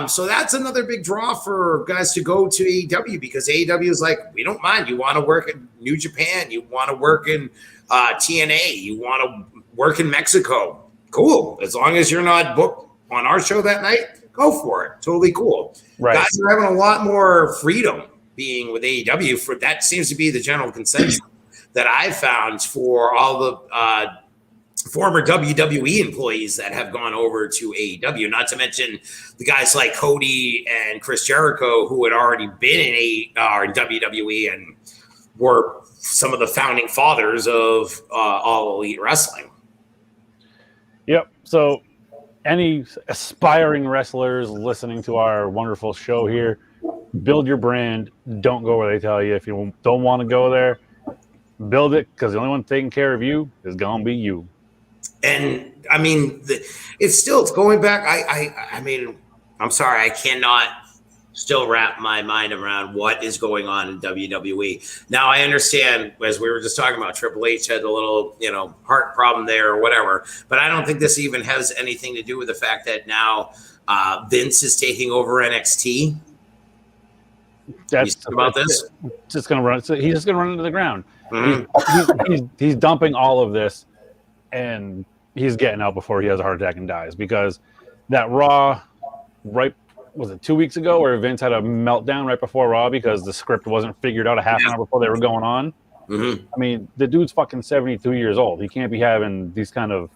So that's another big draw for guys to go to AEW, because AEW is like, we don't mind. You want to work in New Japan. You want to work in TNA. You want to work in Mexico. Cool. As long as you're not booked on our show that night, go for it. Totally cool. Right. Guys are having a lot more freedom being with AEW. For that seems to be the general consensus that I've found for all the former WWE employees that have gone over to AEW, not to mention the guys like Cody and Chris Jericho, who had already been in WWE and were some of the founding fathers of All Elite Wrestling. Yep. So any aspiring wrestlers listening to our wonderful show here, build your brand. Don't go where they tell you. If you don't want to go there, build it, because the only one taking care of you is going to be you. And I mean, it's going back. I mean, I'm sorry, I cannot still wrap my mind around what is going on in WWE. Now, I understand, as we were just talking about, Triple H had a little, heart problem there or whatever, but I don't think this even has anything to do with the fact that now Vince is taking over NXT. That's about this. Just going to run. He's just going to run into the ground. Mm-hmm. He's dumping all of this, and he's getting out before he has a heart attack and dies, because that Raw, was it 2 weeks ago, where Vince had a meltdown right before Raw because the script wasn't figured out a half an hour before they were going on. Mm-hmm. I mean, the dude's fucking 72 years old. He can't be having these kind of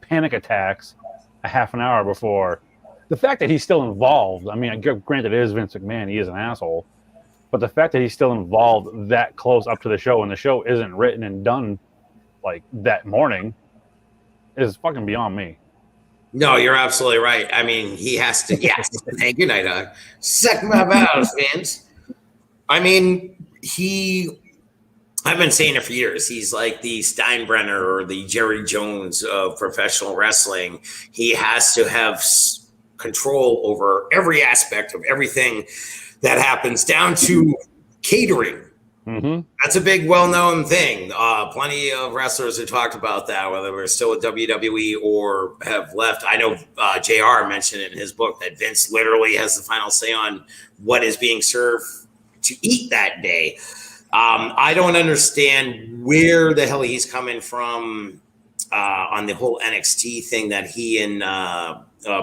panic attacks a half an hour before. The fact that he's still involved, I mean, granted, it is Vince McMahon. He is an asshole. But the fact that he's still involved that close up to the show, and the show isn't written and done like that morning, is fucking beyond me. No, you're absolutely right. I mean, he has to. Yes. Hey, good night, dog. Suck my balls, fans. I mean, I've been saying it for years. He's like the Steinbrenner or the Jerry Jones of professional wrestling. He has to have control over every aspect of everything that happens, down to catering. Mm-hmm. That's a big, well-known thing. Plenty of wrestlers have talked about that, whether we're still at WWE or have left. I know JR mentioned it in his book that Vince literally has the final say on what is being served to eat that day. I don't understand where the hell he's coming from on the whole NXT thing that he and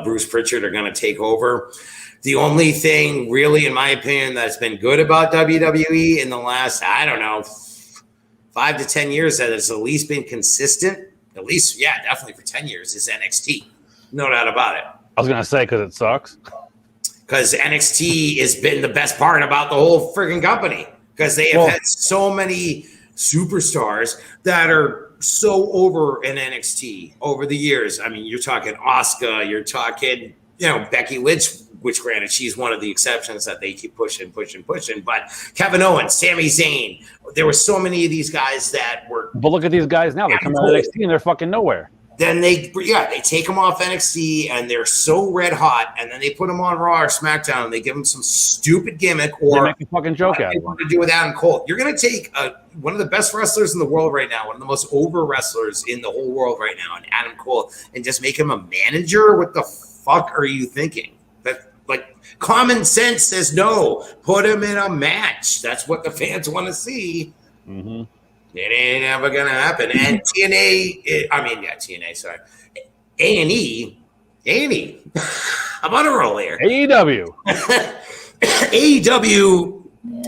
Bruce Pritchard are going to take over. The only thing really, in my opinion, that's been good about WWE in the last, 5 to 10 years that has at least been consistent, at least, yeah, definitely for 10 years, is NXT. No doubt about it. I was going to say, because it sucks. Because NXT has been the best part about the whole freaking company. Because they have had so many superstars that are so over in NXT over the years. I mean, you're talking Asuka, you're talking, Becky Lynch, which granted, she's one of the exceptions that they keep pushing. But Kevin Owens, Sami Zayn, there were so many of these guys that were. But look at these guys now. They come out of NXT and they're fucking nowhere. Then they take them off NXT and they're so red hot, and then they put them on Raw or SmackDown and they give them some stupid gimmick or they make a fucking joke out of it. Want to do with Adam Cole. You're going to take one of the best wrestlers in the world right now, one of the most over wrestlers in the whole world right now, and Adam Cole, and just make him a manager? What the fuck are you thinking? Like, common sense says no. Put him in a match. That's what the fans want to see. Mm-hmm. It ain't ever gonna happen. And TNA, sorry. A&E. I'm on a roll here. AEW. AEW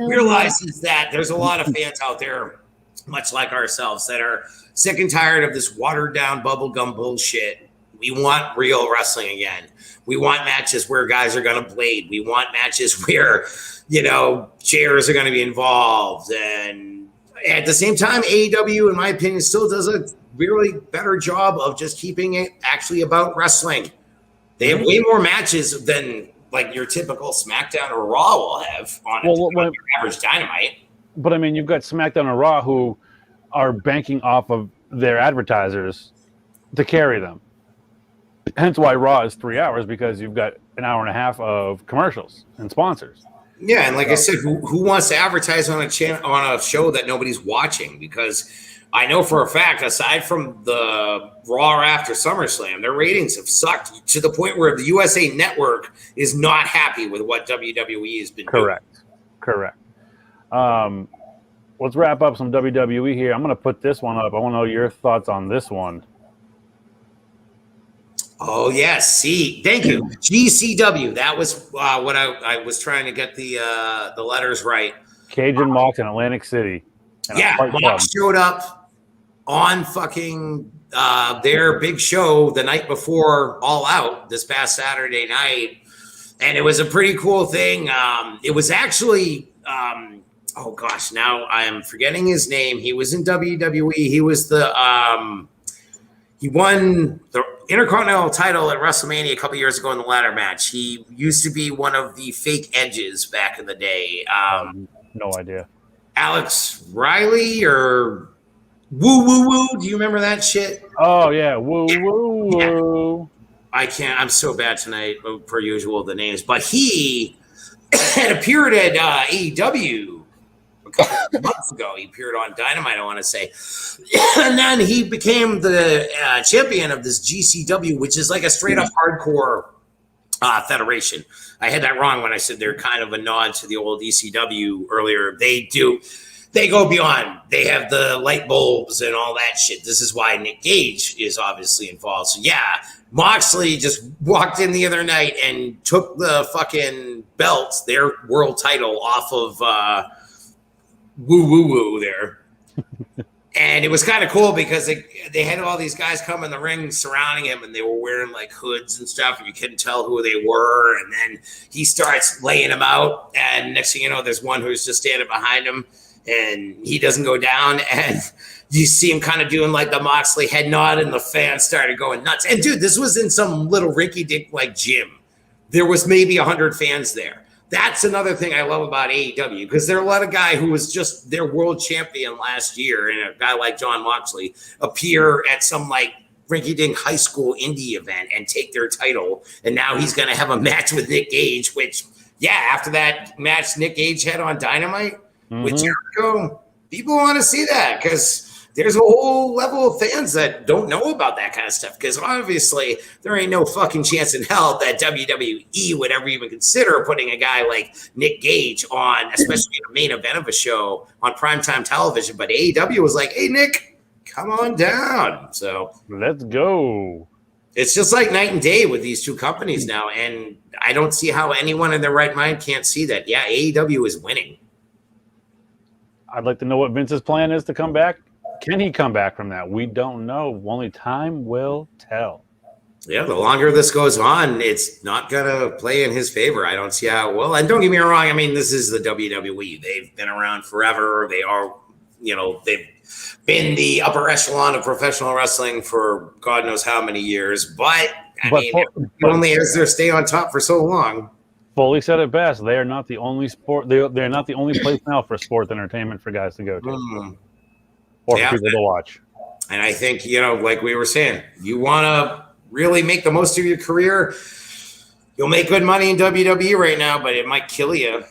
realizes that there's a lot of fans out there, much like ourselves, that are sick and tired of this watered down bubblegum bullshit. We want real wrestling again. We want matches where guys are going to blade. We want matches where, chairs are going to be involved. And at the same time, AEW, in my opinion, still does a really better job of just keeping it actually about wrestling. They have way more matches than like your typical SmackDown or Raw will have on your average Dynamite. But I mean, you've got SmackDown and Raw who are banking off of their advertisers to carry them. Hence why Raw is 3 hours, because you've got an hour and a half of commercials and sponsors. Yeah, and like I said, who wants to advertise on a show that nobody's watching? Because I know for a fact, aside from the Raw after SummerSlam, their ratings have sucked to the point where the USA Network is not happy with what WWE has been doing. Correct. Let's wrap up some WWE here. I'm going to put this one up. I want to know your thoughts on this one. Oh, yes. See, thank you. GCW. That was what I was trying to get the letters right. Cajun Mox in Atlantic City. Yeah, Mox showed up on fucking their big show the night before All Out this past Saturday night. And it was a pretty cool thing. It was actually, oh gosh, now I'm forgetting his name. He was in WWE. He was he won the Intercontinental title at WrestleMania a couple years ago in the ladder match. He used to be one of the fake edges back in the day. No idea. Alex Riley or Woo Woo Woo. Do you remember that shit? Oh, yeah. Woo Woo Woo. Yeah. I can't. I'm so bad tonight, per usual, the names. But he had appeared at AEW a couple of months ago. He appeared on Dynamite, I want to say. And then he became the champion of this GCW, which is like a straight-up hardcore federation. I had that wrong when I said they're kind of a nod to the old ECW earlier. They go beyond. They have the light bulbs and all that shit. This is why Nick Gage is obviously involved. So yeah, Moxley just walked in the other night and took the fucking belt, their world title, off of Woo Woo Woo there. And it was kind of cool because they had all these guys come in the ring surrounding him, and they were wearing like hoods and stuff, and you couldn't tell who they were. And then he starts laying them out, and next thing you know, there's one who's just standing behind him, and he doesn't go down, and you see him kind of doing like the Moxley head nod, and the fans started going nuts. And dude, this was in some little rinky-dink like gym. There was maybe 100 fans there. That's another thing I love about AEW, because there are a lot of guys who was just their world champion last year, and a guy like John Moxley appear at some like rinky-dink high school indie event and take their title, and now he's going to have a match with Nick Gage, which, yeah, after that match Nick Gage had on Dynamite with Jericho, people want to see that, because there's a whole level of fans that don't know about that kind of stuff, because obviously there ain't no fucking chance in hell that WWE would ever even consider putting a guy like Nick Gage on, especially in the main event of a show on primetime television. But AEW was like, hey, Nick, come on down. So let's go. It's just like night and day with these two companies now. And I don't see how anyone in their right mind can't see that. Yeah, AEW is winning. I'd like to know what Vince's plan is to come back. Can he come back from that? We don't know. Only time will tell. Yeah, the longer this goes on, it's not going to play in his favor. I don't see how it will. And don't get me wrong. I mean, this is the WWE. They've been around forever. They are, they've been the upper echelon of professional wrestling for God knows how many years. But only as they stay on top for so long. Foley said it best. They are not the only sport. They're not the only place now for sports entertainment for guys to go to. Or for people to watch. And I think, like we were saying, you want to really make the most of your career, you'll make good money in WWE right now, but it might kill you,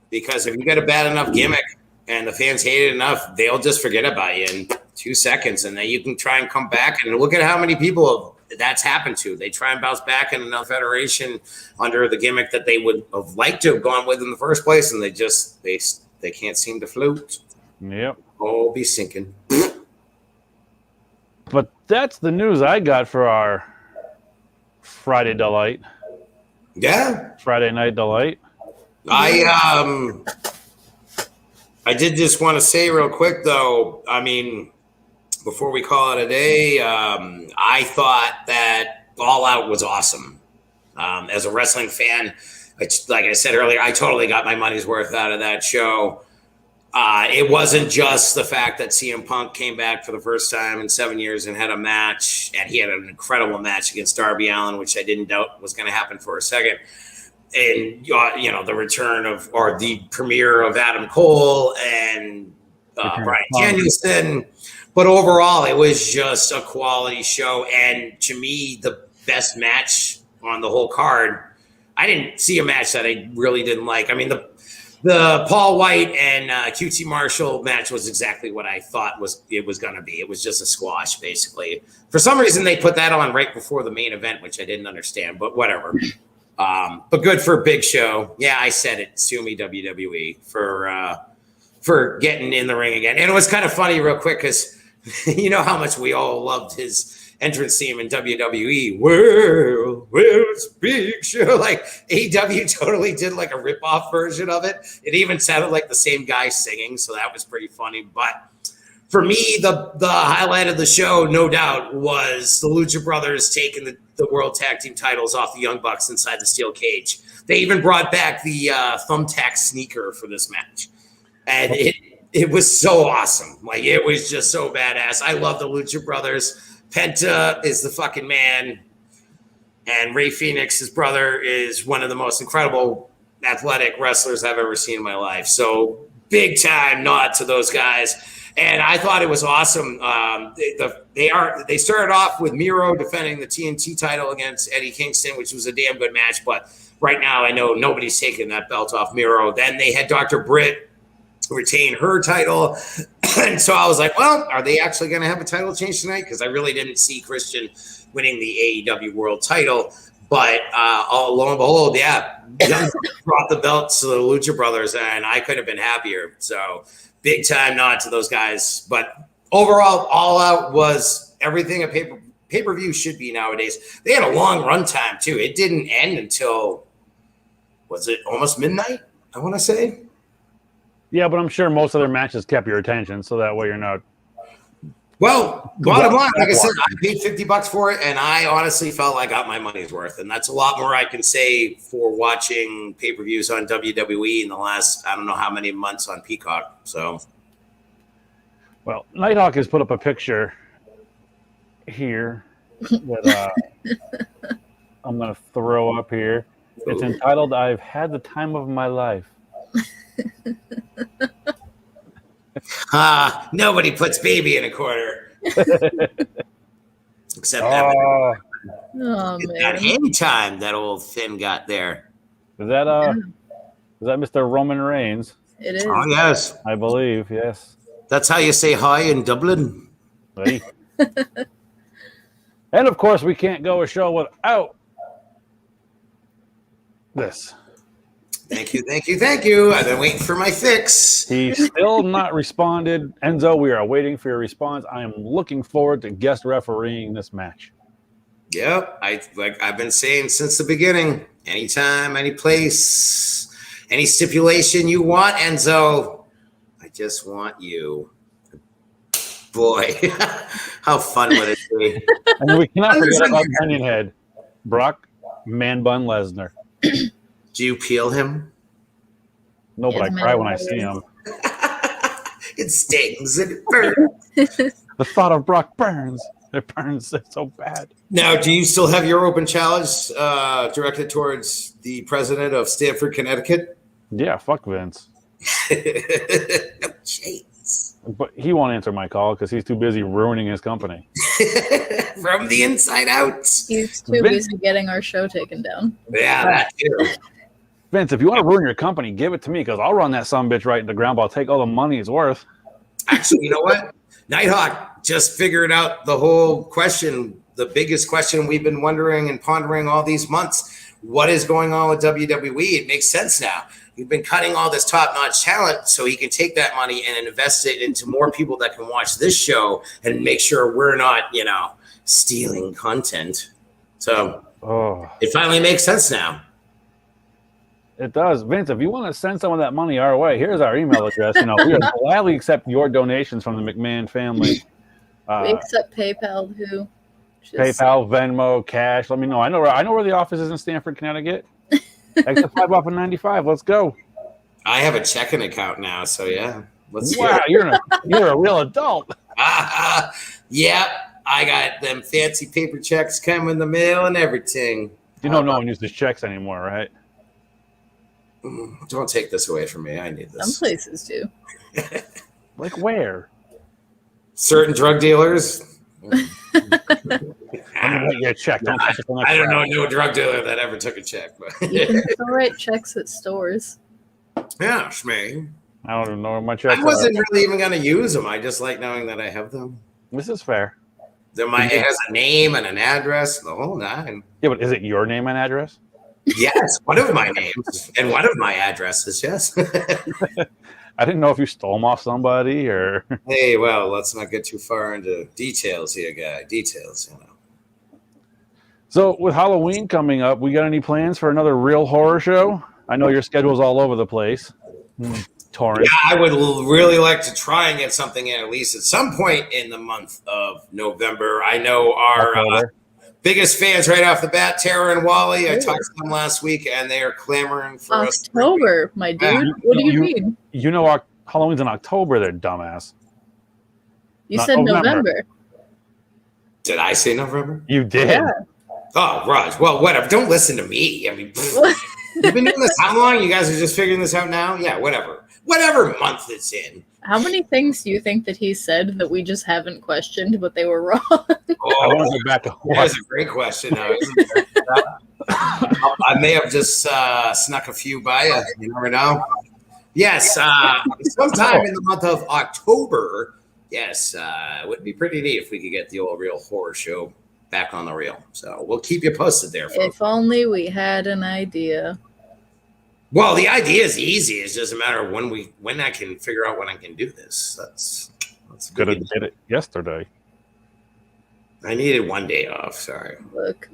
because if you got a bad enough gimmick and the fans hate it enough, they'll just forget about you in 2 seconds, and then you can try and come back. And look at how many people that's happened to. They try and bounce back in another federation under the gimmick that they would have liked to have gone with in the first place, and they can't seem to float. Yep. Oh, be sinking. But that's the news I got for our Friday delight. Yeah. Friday night delight. I did just want to say real quick though. I mean, before we call it a day, I thought that All Out was awesome. As a wrestling fan, like I said earlier, I totally got my money's worth out of that show. It wasn't just the fact that CM Punk came back for the first time in 7 years and had a match, and he had an incredible match against Darby Allin, which I didn't doubt was going to happen for a second. And, the return or the premiere of Adam Cole and Bryan Danielson. But overall, it was just a quality show. And to me, the best match on the whole card, I didn't see a match that I really didn't like. I mean, the Paul White and QT Marshall match was exactly what I thought it was going to be. It was just a squash, basically. For some reason, they put that on right before the main event, which I didn't understand, but whatever. But good for Big Show. Yeah, I said it. Sue me, WWE, for getting in the ring again. And it was kind of funny real quick because you know how much we all loved his entrance theme in WWE. Well, it's Big Show. Like AEW totally did like a rip-off version of it. It even sounded like the same guy singing, so that was pretty funny. But for me, the highlight of the show, no doubt, was the Lucha Brothers taking the World Tag Team titles off the Young Bucks inside the steel cage. They even brought back the thumbtack sneaker for this match. And it was so awesome. Like, it was just so badass. I love the Lucha Brothers. Penta is the fucking man. And Rey Fenix, his brother, is one of the most incredible athletic wrestlers I've ever seen in my life. So big time nod to those guys. And I thought it was awesome. They started off with Miro defending the TNT title against Eddie Kingston, which was a damn good match. But right now, I know nobody's taking that belt off Miro. Then they had Dr. Britt retain her title. And so I was like, well, are they actually going to have a title change tonight? Because I really didn't see Christian winning the AEW world title. But lo and behold, yeah, Young brought the belts to the Lucha Brothers, and I couldn't have been happier. So big time nod to those guys. But overall, All Out was everything a pay-per-view should be nowadays. They had a long run time, too. It didn't end until, was it almost midnight, I want to say? Yeah, but I'm sure most of their matches kept your attention, so that way you're not. Well, bottom line, like I said, I paid $50 for it, and I honestly felt I got my money's worth. And that's a lot more I can say for watching pay-per-views on WWE in the last, I don't know how many months on Peacock. So, well, Nighthawk has put up a picture here that I'm going to throw up here. It's entitled, "I've Had the Time of My Life." Nobody puts baby in a corner. Except that hang time that old Finn got there. Is that Mr. Roman Reigns? It is. Oh, yes. I believe, yes. That's how you say hi in Dublin. Right. And of course, we can't go a show without this. Thank you. I've been waiting for my fix. He's still not responded. Enzo, we are waiting for your response. I am looking forward to guest refereeing this match. Yep. I've been saying since the beginning, anytime, any place, any stipulation you want, Enzo, I just want you. Boy, how fun would it be? And we cannot forget about Onion Head, Brock Man Bun Lesnar. Do you peel him? No, but I cry when I see him. It stings and it burns. The thought of Brock burns. It burns so bad. Now, do you still have your open challenge directed towards the president of Stamford, Connecticut? Yeah, fuck Vince. No chance. But he won't answer my call because he's too busy ruining his company. From the inside out. He's too busy getting our show taken down. Yeah, that too. Vince, if you want to ruin your company, give it to me because I'll run that sumbitch right in the ground. But I'll take all the money it's worth. Actually, you know what? Nighthawk just figured out the whole question, the biggest question we've been wondering and pondering all these months. What is going on with WWE? It makes sense now. We've been cutting all this top-notch talent so he can take that money and invest it into more people that can watch this show and make sure we're not, stealing content. So it finally makes sense now. It does. Vince, if you want to send some of that money our way, here's our email address. We gladly accept your donations from the McMahon family. We accept PayPal too. PayPal, Venmo, cash. Let me know. I know where the office is in Stamford, Connecticut. Extra $5 off of 95. Let's go. I have a checking account now, so yeah. Wow, you're a real adult. Yep, I got them fancy paper checks coming in the mail and everything. You know, no one uses checks anymore, right? Don't take this away from me. I need this. Some places do. Like where? Certain drug dealers. I'm gonna get a check. I don't know no drug dealer that ever took a check. But You can still write checks at stores. yeah, Schmee. I don't even know where my checks are. I wasn't really even going to use them. I just like knowing that I have them. This is fair. It has a name and an address, the whole nine. Yeah, but is it your name and address? Yes, one of my names and one of my addresses, yes. I didn't know if you stole them off somebody or... Hey, well, let's not get too far into details here, guy. Details, you know. So with Halloween coming up, we got any plans for another real horror show? I know your schedule's all over the place. Torrent. Yeah, I would really like to try and get something in at least at some point in the month of November. I know our biggest fans right off the bat, Tara and Wally. I talked to them last week, and they are clamoring for October, my dude. What do you mean? You know Halloween's in October, there, dumbass. You said November. Did I say November? You did. Yeah. Oh, Raj. Well, whatever. Don't listen to me. I mean, you've been doing this how long? You guys are just figuring this out now? Yeah, whatever. Whatever month it's in. How many things do you think that he said that we just haven't questioned, but they were wrong? I want to go back to That's a great question, though, isn't it? I may have just snuck a few by you. You never know. Yes, sometime in the month of October, yes, it would be pretty neat if we could get the old Real Horror Show back on the reel. So we'll keep you posted there, folks. If only we had an idea. Well, the idea is easy. It's just a matter of when I can figure out when I can do this. That's good. I did it yesterday. I needed one day off. Sorry. Look.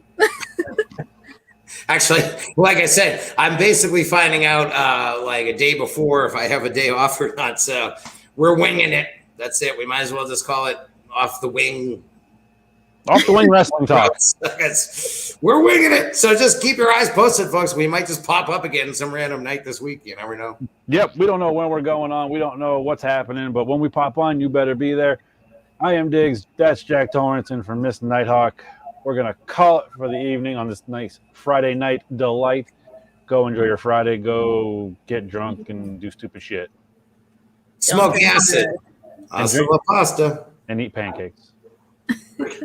Actually, like I said, I'm basically finding out like a day before if I have a day off or not. So we're winging it. That's it. We might as well just call it off the wing. Off the wing wrestling talk. We're winging it. So just keep your eyes posted, folks. We might just pop up again some random night this week. You never know. Yep. We don't know when we're going on. We don't know what's happening. But when we pop on, you better be there. I am Diggs. That's Jack Torrington from Miss Nighthawk. We're going to call it for the evening on this nice Friday night delight. Go enjoy your Friday. Go get drunk and do stupid shit. Smoke acid. Hasta la pasta. And eat pancakes.